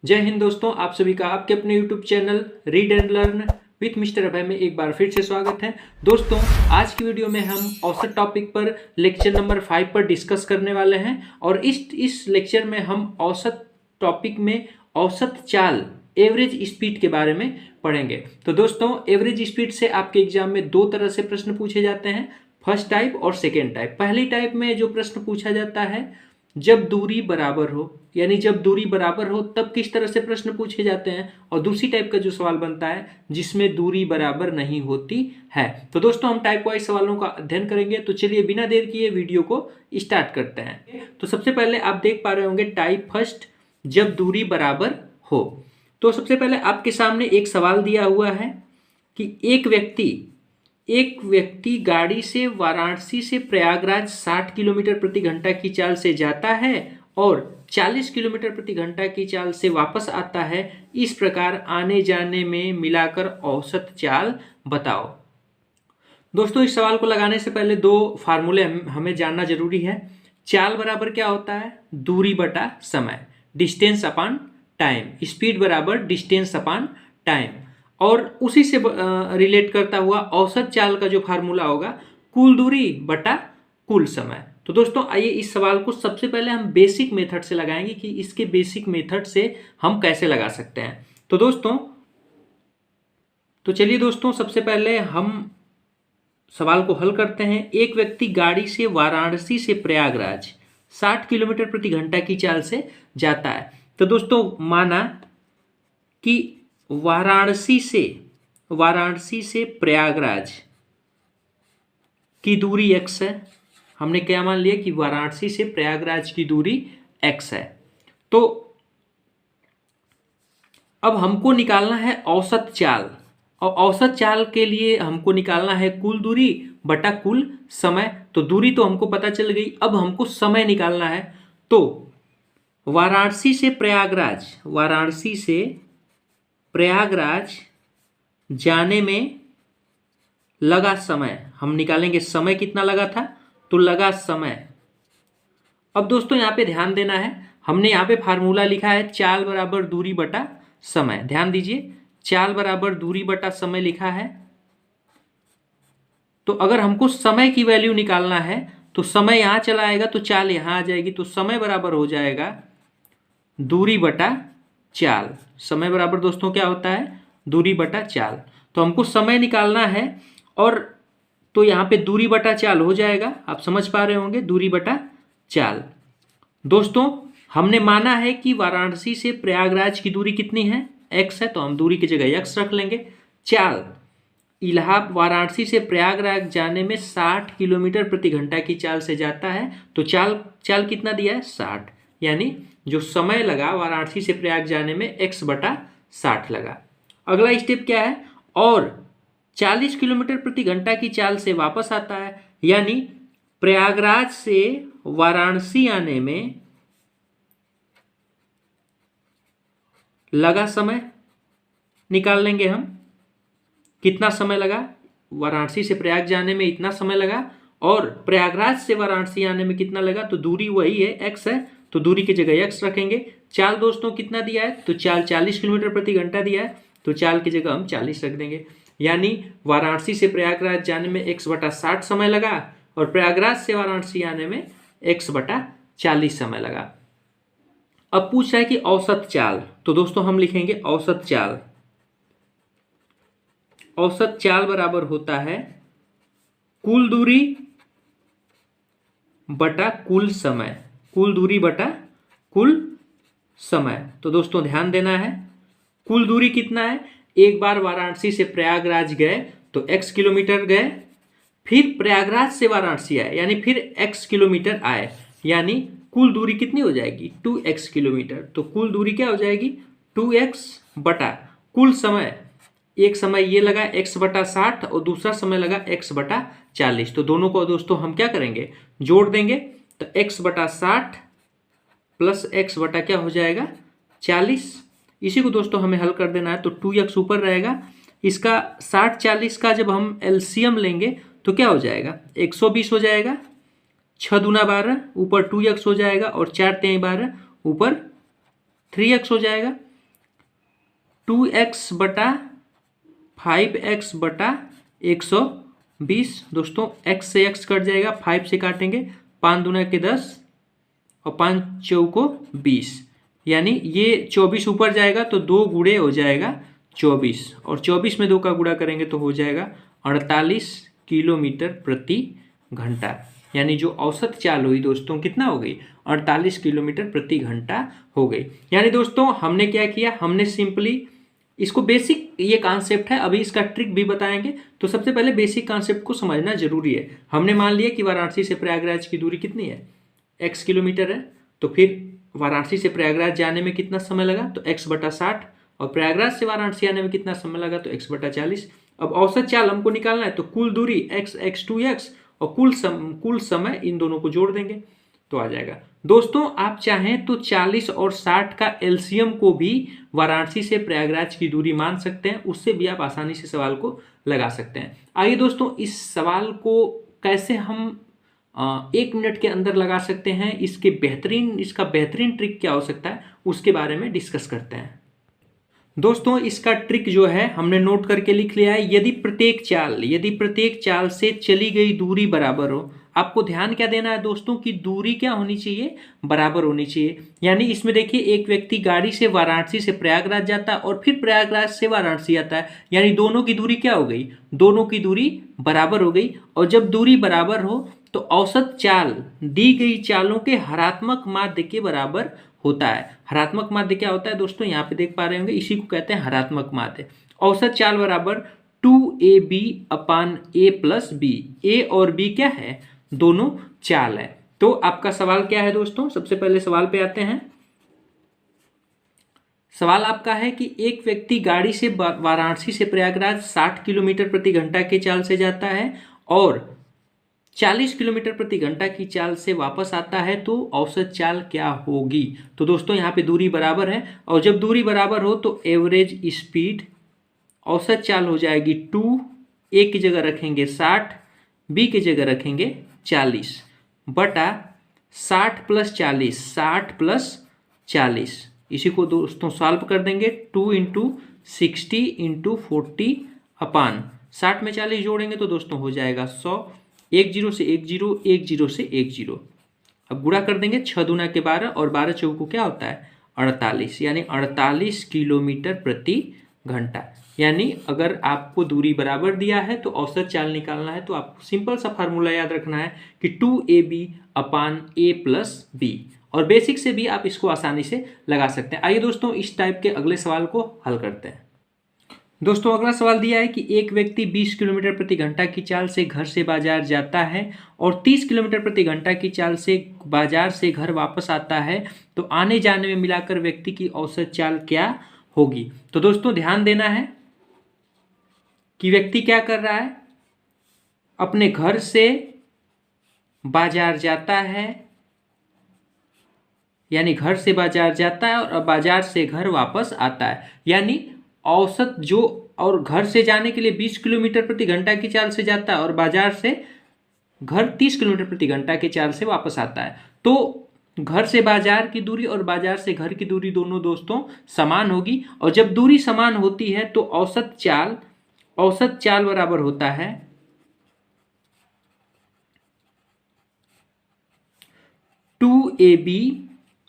जय हिंद दोस्तों, आप सभी का आपके अपने YouTube channel read and learn with mister Abhay में एक बार फिर से स्वागत है। दोस्तों, आज की वीडियो में हम औसत टॉपिक पर लेक्चर नंबर 5 पर डिस्कस करने वाले हैं और इस लेक्चर में हम औसत टॉपिक में औसत चाल एवरेज स्पीड के बारे में पढ़ेंगे। तो दोस्तों, एवरेज स्पीड से आपके एग्जाम में दो तरह से प्रश्न पूछे जाते हैं, फर्स्ट टाइप और सेकेंड टाइप। पहली टाइप में जो प्रश्न पूछा जाता है, जब दूरी बराबर हो, यानी जब दूरी बराबर हो तब किस तरह से प्रश्न पूछे जाते हैं, और दूसरी टाइप का जो सवाल बनता है जिसमें दूरी बराबर नहीं होती है। तो दोस्तों, हम टाइप वाइज सवालों का अध्ययन करेंगे। तो चलिए बिना देर किए वीडियो को स्टार्ट करते हैं। तो सबसे पहले आप देख पा रहे होंगे टाइप फर्स्ट, जब दूरी बराबर हो। तो सबसे पहले आपके सामने एक सवाल दिया हुआ है कि एक व्यक्ति गाड़ी से वाराणसी से प्रयागराज 60 किलोमीटर प्रति घंटा की चाल से जाता है और 40 किलोमीटर प्रति घंटा की चाल से वापस आता है। इस प्रकार आने जाने में मिलाकर औसत चाल बताओ। दोस्तों, इस सवाल को लगाने से पहले दो फार्मूले हमें जानना जरूरी है। चाल बराबर क्या होता है? दूरी बटा समय, डिस्टेंस अपॉन टाइम। स्पीड बराबर डिस्टेंस अपॉन टाइम। और उसी से रिलेट करता हुआ औसत चाल का जो फार्मूला होगा, कुल दूरी बटा कुल समय। तो दोस्तों, आइए इस सवाल को सबसे पहले हम बेसिक मेथड से लगाएंगे कि इसके बेसिक मेथड से हम कैसे लगा सकते हैं। तो चलिए दोस्तों, सबसे पहले हम सवाल को हल करते हैं। एक व्यक्ति गाड़ी से वाराणसी से प्रयागराज 60 किलोमीटर प्रति घंटा की चाल से जाता है। तो दोस्तों, माना कि वाराणसी से प्रयागराज की दूरी x है। हमने क्या मान लिया कि वाराणसी से प्रयागराज की दूरी x है। तो अब हमको निकालना है औसत चाल, और औसत चाल के लिए हमको निकालना है कुल दूरी बटा कुल समय। तो दूरी तो हमको पता चल गई, अब हमको समय निकालना है। तो वाराणसी से प्रयागराज जाने में लगा समय, हम निकालेंगे समय कितना लगा था, तो लगा समय। अब दोस्तों, यहाँ पे ध्यान देना है, हमने यहाँ पे फार्मूला लिखा है चाल बराबर दूरी बटा समय। ध्यान दीजिए, चाल बराबर दूरी बटा समय लिखा है। तो अगर हमको समय की वैल्यू निकालना है तो समय यहाँ चला आएगा तो चाल यहाँ आ जाएगी। तो समय बराबर हो जाएगा दूरी बटा चाल। समय बराबर दोस्तों क्या होता है? दूरी बटा चाल। तो हमको समय निकालना है, और तो यहाँ पे दूरी बटा चाल हो जाएगा। आप समझ पा रहे होंगे, दूरी बटा चाल। दोस्तों, हमने माना है कि वाराणसी से प्रयागराज की दूरी कितनी है? x है, तो हम दूरी की जगह x रख लेंगे। चाल, इलाहाबाद वाराणसी से प्रयागराज जाने में 60 किलोमीटर प्रति घंटा की चाल से जाता है। तो चाल कितना दिया है? 60। यानी जो समय लगा वाराणसी से प्रयाग जाने में x बटा 60 लगा। अगला स्टेप क्या है? और 40 किलोमीटर प्रति घंटा की चाल से वापस आता है, यानी प्रयागराज से वाराणसी आने में लगा समय निकाल लेंगे हम। कितना समय लगा? वाराणसी से प्रयाग जाने में इतना समय लगा, और प्रयागराज से वाराणसी आने में कितना लगा? तो दूरी वही है, x है, तो दूरी की जगह x रखेंगे। चाल दोस्तों कितना दिया है? तो चाल 40 किलोमीटर प्रति घंटा दिया है, तो चाल की जगह हम 40 रख देंगे। यानी वाराणसी से प्रयागराज जाने में x बटा 60 समय लगा, और प्रयागराज से वाराणसी आने में x बटा 40 समय लगा। अब पूछ रहा है कि औसत चाल। तो दोस्तों, हम लिखेंगे औसत चाल। औसत चाल बराबर होता है कुल दूरी बटा कुल समय। कुल दूरी बटा कुल समय। तो दोस्तों, ध्यान देना है, कुल दूरी कितना है? एक बार वाराणसी से प्रयागराज गए तो x किलोमीटर गए, फिर प्रयागराज से वाराणसी आए, यानी फिर x किलोमीटर आए, यानी कुल दूरी कितनी हो जाएगी? 2x kilometre. तो कुल दूरी क्या हो जाएगी? 2x बटा कुल समय। एक समय ये लगा x बटा 60 और दूसरा समय लगा x बटा 40। तो दोनों को दोस्तों हम क्या करेंगे? जोड़ देंगे। तो x बटा 60 प्लस x बटा क्या हो जाएगा? 40। इसी को दोस्तों हमें हल कर देना है। तो 2x ऊपर रहेगा, इसका 60-40 का जब हम एलसीएम लेंगे तो क्या हो जाएगा? 120 हो जाएगा। 6 दूना 12, ऊपर 2x हो जाएगा, और 4 3 12, ऊपर 3x हो जाएगा। 2x बटा 5x बटा 120। दोस्तों x से x कट जाएगा, 5 से काटेंगे, 5 दूना के 10 और 5 चौको 20, यानी ये 24 ऊपर जाएगा तो 2 गुणे हो जाएगा 24, और 24 में 2 का गुणा करेंगे तो हो जाएगा 48 किलोमीटर प्रति घंटा। यानी जो औसत चाल हुई दोस्तों कितना हो गई, 48 किलोमीटर प्रति घंटा हो गई। यानी दोस्तों हमने क्या किया, हमने सिंपली इसको बेसिक ये कॉन्सेप्ट है, अभी इसका ट्रिक भी बताएंगे। तो सबसे पहले बेसिक कॉन्सेप्ट को समझना जरूरी है। हमने मान लिया कि वाराणसी से प्रयागराज की दूरी कितनी है, x किलोमीटर है, तो फिर वाराणसी से प्रयागराज जाने में कितना समय लगा, तो x बटा 60, और प्रयागराज से वाराणसी आने में कितना समय लगा, तो x बटा 40। अब औसत चाल हमको निकालना है, तो कुल दूरी x x 2x और कुल समय इन दोनों को जोड़ देंगे तो आ जाएगा। दोस्तों आप चाहें तो 40 और 60 का एलसीएम को भी वाराणसी से प्रयागराज की दूरी मान सकते हैं, उससे भी आप आसानी से सवाल को लगा सकते हैं। आइए दोस्तों इस सवाल को कैसे हम 1 मिनट के अंदर लगा सकते हैं, इसका बेहतरीन ट्रिक क्या हो सकता है, उसके बारे में डिस्कस करते हैं। दोस्तों इसका ट्रिक जो है हमने नोट करके लिख लिया है। यदि प्रत्येक चाल से चली गई दूरी बराबर हो, आपको ध्यान क्या देना है दोस्तों कि दूरी क्या होनी चाहिए, बराबर होनी चाहिए। यानी इसमें देखिए एक व्यक्ति गाड़ी से वाराणसी से प्रयागराज जाता है और फिर प्रयागराज से वाराणसी आता है, यानी दोनों की दूरी क्या हो गई, दोनों की दूरी बराबर हो गई। और जब दूरी बराबर हो तो औसत चाल दी गई चालों के हरात्मक माध्य के बराबर होता है। हरात्मक माध्य क्या होता है दोस्तों, यहाँ पे देख पा रहे होंगे, इसी को कहते हैं हरात्मक माध्य। औसत चाल बराबर 2ab upon a plus b। a और b क्या है, दोनों चाल है। तो आपका सवाल क्या है दोस्तों, सबसे पहले सवाल पे आते हैं। सवाल आपका है कि एक व्यक्ति गाड़ी से वाराणसी से प्रयागराज 60 किलोमीटर प्रति घंटा की चाल से जाता है और 40 किलोमीटर प्रति घंटा की चाल से वापस आता है, तो औसत चाल क्या होगी। तो दोस्तों यहाँ पे दूरी बराबर है, और जब दूरी बराबर हो तो एवरेज स्पीड, औसत चाल हो जाएगी 2, ए की जगह रखेंगे 60, बी की जगह रखेंगे 40 बटा 60 प्लस 40, 60 प्लस 40। इसी को दोस्तों सॉल्व कर देंगे, 2 इंटू 60 इंटू 40 अपान 60 में 40 जोड़ेंगे तो दोस्तों हो जाएगा 100, 1 0 से 1 0, 1 0 से 1 0। अब गुणा कर देंगे, 6 दूना के 12 और 12 चौको क्या होता है 48, यानी 48 किलोमीटर प्रति घंटा। यानी अगर आपको दूरी बराबर दिया है तो औसत चाल निकालना है, तो आपको सिंपल सा फार्मूला याद रखना है कि 2ab upon a plus b, और बेसिक से भी आप इसको आसानी से लगा सकते हैं। आइए दोस्तों इस टाइप के अगले सवाल को हल करते हैं। दोस्तों अगला सवाल दिया है कि एक व्यक्ति 20 किलोमीटर प्रति घंटा की चाल से घर से बाजार जाता है और 30 किलोमीटर प्रति घंटा की चाल से बाजार से घर वापस आता है, तो आने जाने में मिलाकर व्यक्ति की औसत चाल क्या होगी। तो दोस्तों ध्यान देना है कि व्यक्ति क्या कर रहा है, अपने घर से बाजार जाता है, यानी घर से बाजार जाता है और बाजार से घर वापस आता है, यानी औसत जो, और घर से जाने के लिए 20 किलोमीटर प्रति घंटा की चाल से जाता है और बाजार से घर 30 किलोमीटर प्रति घंटा की चाल से वापस आता है। तो घर से बाजार की दूरी और बाजार से घर की दूरी दोनों दोस्तों समान होगी, और जब दूरी समान होती है तो औसत चाल बराबर होता है 2ab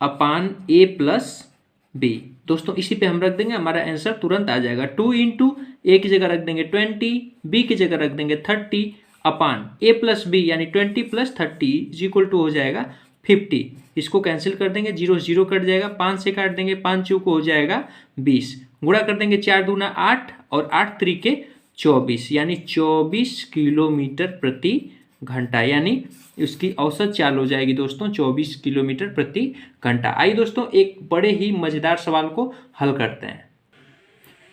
upon a plus b। दोस्तों इसी पे हम रख देंगे, हमारा आंसर तुरंत आ जाएगा। 2 इंटू ए की जगह रख देंगे 20, बी की जगह रख देंगे 30 अपान a प्लस बी, यानी 20 प्लस 30 इज इक्वल टू हो जाएगा 50। इसको कैंसिल कर देंगे, 0 0 कट जाएगा, 5 से काट देंगे, 5 चौको हो जाएगा 20, गुणा कर देंगे 4 दूना 8 और 8 त्रिके 24, यानी 24 किलोमीटर प्रति घंटा, यानी उसकी औसत चाल हो जाएगी दोस्तों 24 किलोमीटर प्रति घंटा। आइए दोस्तों एक बड़े ही मजेदार सवाल को हल करते हैं।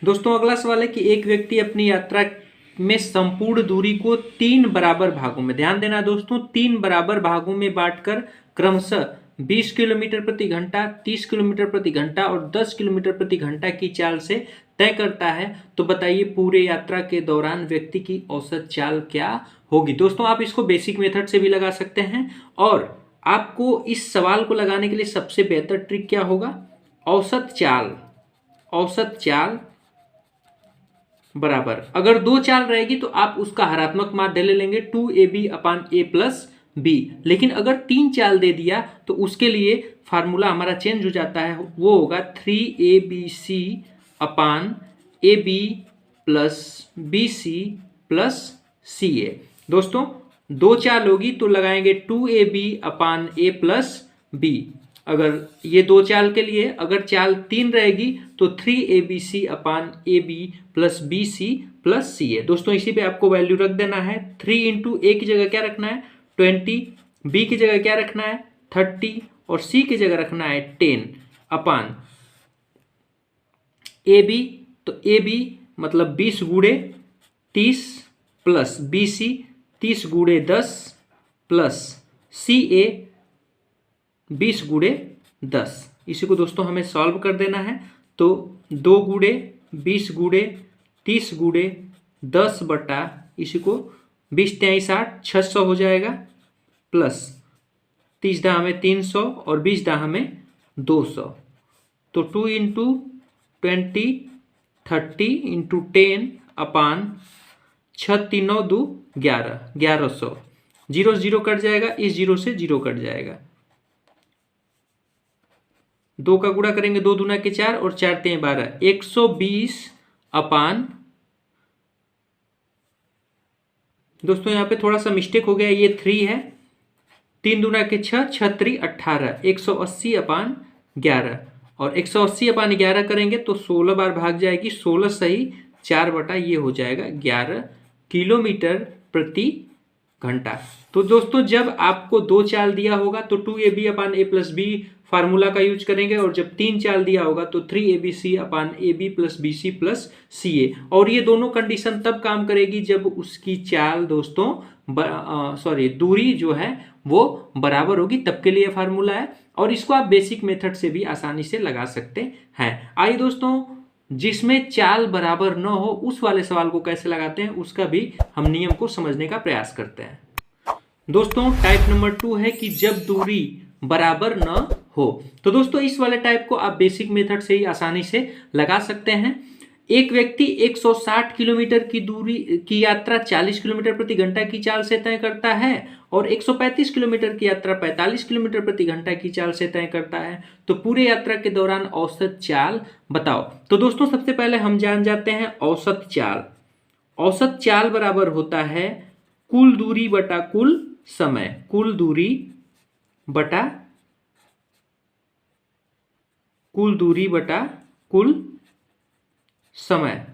दोस्तों अगला सवाल है कि एक व्यक्ति अपनी यात्रा में संपूर्ण दूरी को 3 बराबर भागों में, ध्यान देना दोस्तों, 3 बराबर भागों में बांटकर क्रमशः 20 किलोमीटर प्रति घंटा, 30 किलोमीटर प्रति घंटा और 10 किलोमीटर प्रति घंटा की चाल से तय करता है, तो बताइए पूरे यात्रा के दौरान व्यक्ति की औसत चाल क्या होगी। दोस्तों आप इसको बेसिक मेथड से भी लगा सकते हैं, और आपको इस सवाल को लगाने के लिए सबसे बेहतर ट्रिक क्या होगा, औसत चाल बराबर, अगर 2 चाल रहेगी तो आप उसका हरात्मक माध्य ले लेंगे 2ab/a+b। लेकिन अगर 3 चाल दे दिया तो उसके लिए फार्मूला हमारा चेंज हो जाता है, वो होगा 3abc/ab+bc+ca। दोस्तों 2 चाल होगी तो लगाएंगे 2ab/a+b। अगर ये 2 चाल के लिए, अगर चाल 3 रहेगी तो 3abc/ab+bc+ca। दोस्तों इसी पे आपको वैल्यू रख देना है। 3 इंटू ए की जगह क्या रखना है 20, बी की जगह क्या रखना है 30 और सी की जगह रखना है 10 ए बी। तो ए बी मतलब 20 गुणे 30 प्लस बी सी 30 गुणे 10 प्लस सी ए 20 गुणे 10। इसी को दोस्तों हमें सॉल्व कर देना है। तो 2 गुणे 20 गुणे 30 गुणे 10 बटा इसी को 20 23 60 600 हो जाएगा, प्लस 30 दा हमें 300 और 20 दा हमें 200। तो 2 इंटू 20 30 इंटू 10/6 3 9 2 11 1100। 0 0 कट जाएगा, इस 0 से 0 कट जाएगा। 2 का गुणा करेंगे 2 दूना के 4 और 4 3 12 120 अपान। दोस्तों यहाँ पे थोड़ा सा मिस्टेक हो गया, ये 3 है। 3 दूना के 6 6 3 18 180/11 और 180/11 करेंगे तो 16 बार भाग जाएगी, 16 सही 4 बटा ये हो जाएगा 11 किलोमीटर प्रति घंटा। तो दोस्तों जब आपको 2 चाल दिया होगा तो 2ab/a+b फार्मूला का यूज करेंगे, और जब 3 चाल दिया होगा तो 3abc/ab+bc+ca। और ये दोनों कंडीशन तब काम करेगी जब उसकी चाल दोस्तों दूरी जो है वो बराबर होगी, तब के लिए फार्मूला है। और इसको आप बेसिक मेथड से भी आसानी से लगा सकते हैं। आइए दोस्तों, जिसमें चाल बराबर न हो उस वाले सवाल को कैसे लगाते हैं उसका भी हम नियम को समझने का प्रयास करते हैं। दोस्तों टाइप नंबर 2 है कि जब दूरी बराबर न हो। तो दोस्तों इस वाले टाइप को आप बेसिक मेथड से ही आसानी से लगा सकते हैं। एक व्यक्ति 160 किलोमीटर की दूरी की यात्रा 40 किलोमीटर प्रति घंटा की चाल से तय करता है और 135 किलोमीटर की यात्रा 45 किलोमीटर प्रति घंटा की चाल से तय करता है। तो पूरे यात्रा के दौरान औसत चाल बताओ। तो दोस्तों सबसे पहले हम जान जाते हैं औसत चाल। औसत चाल बराबर होता है कुल दूरी बटा कुल समय। कुल दूरी बटा कुल समय।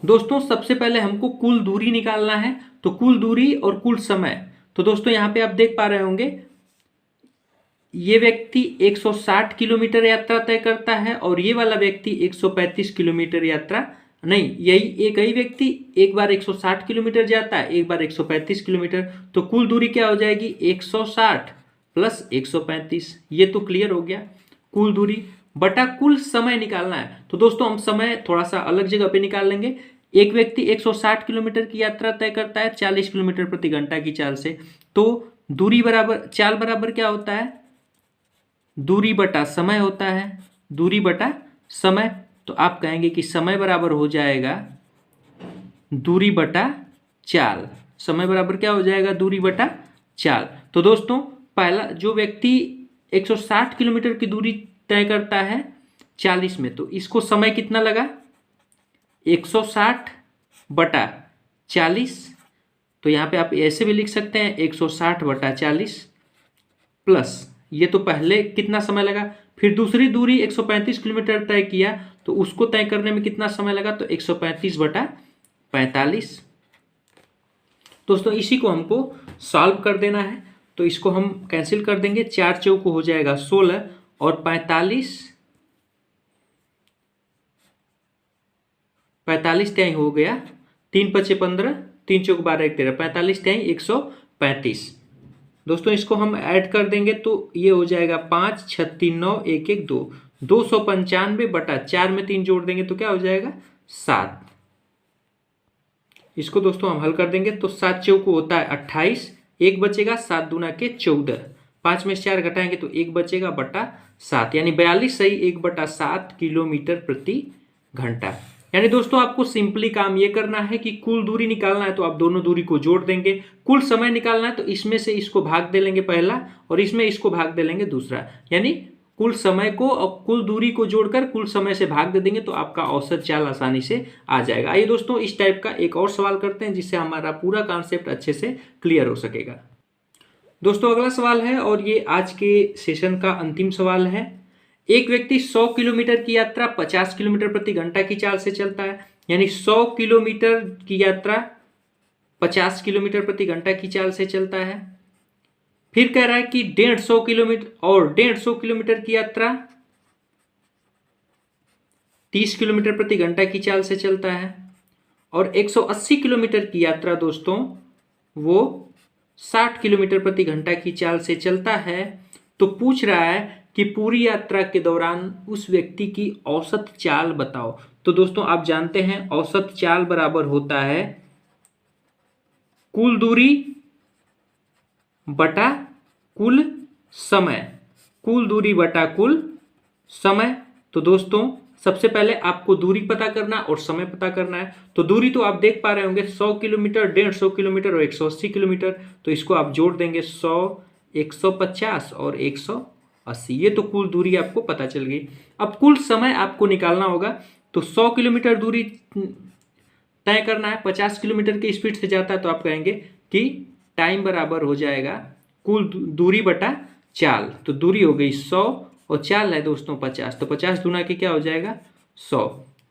दोस्तों सबसे पहले हमको कुल दूरी निकालना है, तो कुल दूरी और कुल समय। तो दोस्तों यहां पे आप देख पा रहे होंगे ये व्यक्ति 160 किलोमीटर यात्रा तय करता है और ये वाला व्यक्ति 135 किलोमीटर यात्रा, नहीं, यही एक ही व्यक्ति एक बार 160 किलोमीटर जाता है, एक बार 135 किलोमीटर। तो कुल दूरी क्या हो जाएगी 160 प्लस 135। ये तो क्लियर हो गया। कुल दूरी बटा कुल समय निकालना है। तो दोस्तों हम समय थोड़ा सा अलग जगह पे निकाल लेंगे। एक व्यक्ति 160 किलोमीटर की यात्रा तय करता है 40 किलोमीटर प्रति घंटा की चाल से। तो दूरी बराबर चाल बराबर क्या होता है, दूरी बटा समय होता है। दूरी बटा समय, तो आप कहेंगे कि समय बराबर हो जाएगा दूरी बटा चाल। समय बराबर क्या हो जाएगा दूरी बटा चाल। तो दोस्तों पहला जो व्यक्ति 160 किलोमीटर की दूरी तय करता है 40 में, तो इसको समय कितना लगा 160 बटा 40। तो यहाँ पे आप ऐसे भी लिख सकते हैं 160 बटा 40 प्लस ये तो पहले कितना समय लगा, फिर दूसरी दूरी 135 किलोमीटर तय किया तो उसको तय करने में कितना समय लगा, तो 135 बटा 45। दोस्तों इसी को हमको सॉल्व कर देना है, तो इसको हम कैंसिल कर देंगे। 4 चौको हो जाएगा 16 और 45 त्याई हो गया 3 पचे 15, 3 चौक 12 1 13, 45 त्याई 135। दोस्तों इसको हम ऐड कर देंगे तो ये हो जाएगा 5 36 9 1 1 2 295 बटा 4 में 3 जोड़ देंगे तो क्या हो जाएगा 7। इसको दोस्तों हम हल कर देंगे तो 7 चौको होता है 28, एक बचेगा 7 दूना के 14, 5 में से 4 घटाएंगे तो 1 बचेगा बटा 7, यानी 42 सही 1/7 किलोमीटर प्रति घंटा। यानी दोस्तों आपको सिंपली काम ये करना है कि कुल दूरी निकालना है तो आप दोनों दूरी को जोड़ देंगे, कुल समय निकालना है तो इसमें से इसको भाग दे लेंगे पहला और इसमें इसको भाग दे लेंगे दूसरा, यानी कुल समय को और कुल दूरी को जोड़कर कुल समय से भाग दे देंगे तो आपका औसत चाल आसानी से आ जाएगा। आइए दोस्तों इस टाइप का एक और सवाल करते हैं जिससे हमारा पूरा कॉन्सेप्ट अच्छे से क्लियर हो सकेगा। दोस्तों अगला सवाल है और ये आज के सेशन का अंतिम सवाल है। एक व्यक्ति 100 किलोमीटर की यात्रा 50 किलोमीटर प्रति घंटा की चाल से चलता है, यानी 100 किलोमीटर की यात्रा 50 किलोमीटर प्रति घंटा की चाल से चलता है। फिर कह रहा है कि 150 किलोमीटर और 150 किलोमीटर की यात्रा 30 किलोमीटर प्रति घंटा की चाल से चलता है और 180 किलोमीटर की यात्रा दोस्तों वो 60 किलोमीटर प्रति घंटा की चाल से चलता है। तो पूछ रहा है कि पूरी यात्रा के दौरान उस व्यक्ति की औसत चाल बताओ। तो दोस्तों आप जानते हैं औसत चाल बराबर होता है कुल दूरी बटा कुल समय, कुल दूरी बटा कुल समय। तो दोस्तों सबसे पहले आपको दूरी पता करना और समय पता करना है। तो दूरी तो आप देख पा रहे होंगे 100 किलोमीटर, 150 किलोमीटर और 180 किलोमीटर, तो इसको आप जोड़ देंगे 100, 150 और 180, ये तो कुल दूरी आपको पता चल गई। अब कुल समय आपको निकालना होगा। तो 100 किलोमीटर दूरी तय करना है, 50 किलोमीटर की स्पीड से जाता है तो आप कहेंगे कि टाइम बराबर हो जाएगा कुल दूरी बटा चाल। तो दूरी हो गई 100 और चाल है दोस्तों 50, तो 50 दूना के क्या हो जाएगा 100।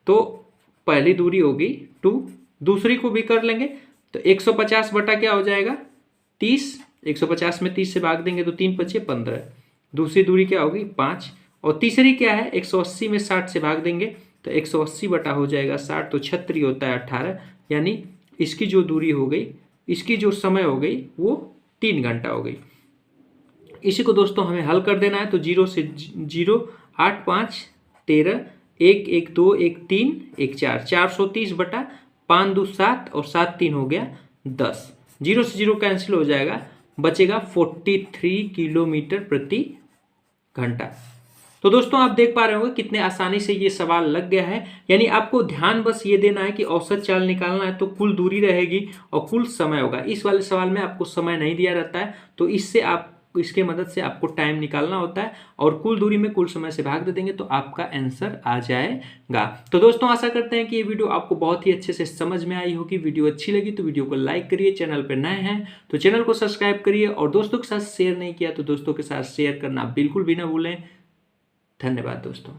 तो पहली दूरी होगी 2, दूसरी को भी कर लेंगे तो 150 बटा क्या हो जाएगा 30, 150 में 30 से भाग देंगे तो 3 बचे 15, दूसरी दूरी क्या होगी 5 और तीसरी क्या है 180 में 60 से भाग देंगे तो 180 बटा हो जाएगा 60, तो 36 होता है 18, यानी इसकी जो दूरी हो गई, इसकी जो समय हो गई वो 3 घंटा हो गई। इसी को दोस्तों हमें हल कर देना है। तो 0 से 0, 8 5 13, 1 1 2 1 3 1 4, 430 बटा 5 2 7 और 7 3 हो गया 10, 0 से 0 कैंसिल हो जाएगा, बचेगा 43 किलोमीटर प्रति घंटा। तो दोस्तों आप देख पा रहे होंगे कितने आसानी से ये सवाल लग गया है। यानी आपको ध्यान बस ये देना है कि औसत चाल निकालना है तो कुल दूरी रहेगी और कुल समय होगा। इस वाले सवाल में आपको समय नहीं दिया रहता है, तो इससे आप इसके मदद से आपको टाइम निकालना होता है और कुल दूरी में कुल समय से भाग दे देंगे तो आपका आंसर आ जाएगा। तो दोस्तों आशा करते हैं कि ये वीडियो आपको बहुत ही अच्छे से समझ में आई होगी। वीडियो अच्छी लगी तो वीडियो को लाइक करिए, चैनल पर नए हैं तो चैनल को सब्सक्राइब करिए और दोस्तों के साथ शेयर नहीं किया तो दोस्तों के साथ शेयर करना बिल्कुल भी ना भूलें। धन्यवाद दोस्तों।